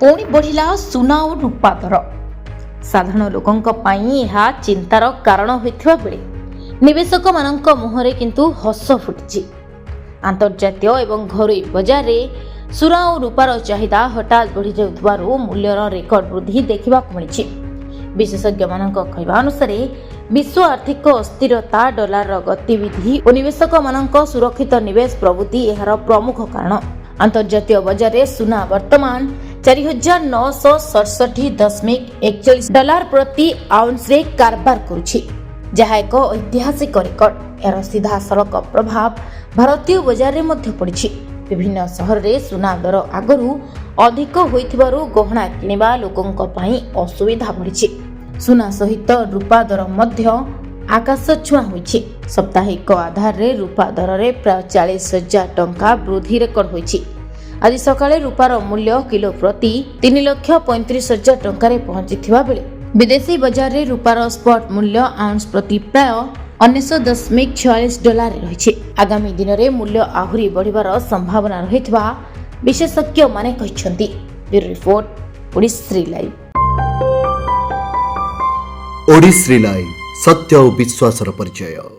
पुणी बढ़िला सुना और रूपा दर साधारण लोकों यह चिंतार कारण होइथिबा बेले निवेशक मानक मुहरे किंतु हस फुटी। आंतर्जातीय एवं घरोई बजार में सुना और रूपार चाहिदा हठात बढ़ी जाउथबारु मूल्यर रेकर्ड वृद्धि देखा मिली। विशेषज्ञ मानक कहवा अनुसार विश्व आर्थिक अस्थिरता, डॉलर गतिविधि और निवेशक मानक सुरक्षित निवेश प्रवृत्ति यार प्रमुख कारण। अंतर्जातीय बजार में सुना वर्तमान 4,967.41 प्रति आउंस रे कारबार करुछि, जहाँ एक ऐतिहासिक रेकर्ड। यार सीधा सड़क प्रभाव भारतीय बजार में मध्य पड़ी। विभिन्न सहर में सुना दर आगरू अधिक होइथिबारु गहना किनिबा लोकंक पई असुविधा बढ़ी। सुना सहित रूपा दर मध्य आकाश छुआ होइछि। साप्ताहिक आधार रे रूपा दर रे प्राय 40,000 टंका वृद्धि रेकर्ड होइछि। आज सकाळे रूपार मूल्य किलो प्रति 3,35,000 टंका रे पहुंचिथिबा बेले विदेशी बाजार रे रूपार स्पॉट मूल्य आउंस प्रति प्राय 19.46 डॉलर रहिछि। आगामी दिन रे मूल्य आहुरी बढ़िबार संभावना रहितबा विशेषज्ञ माने कहिसंती। Bureau report Odishree live. Odishree live, सत्य और विश्वासर परिचय।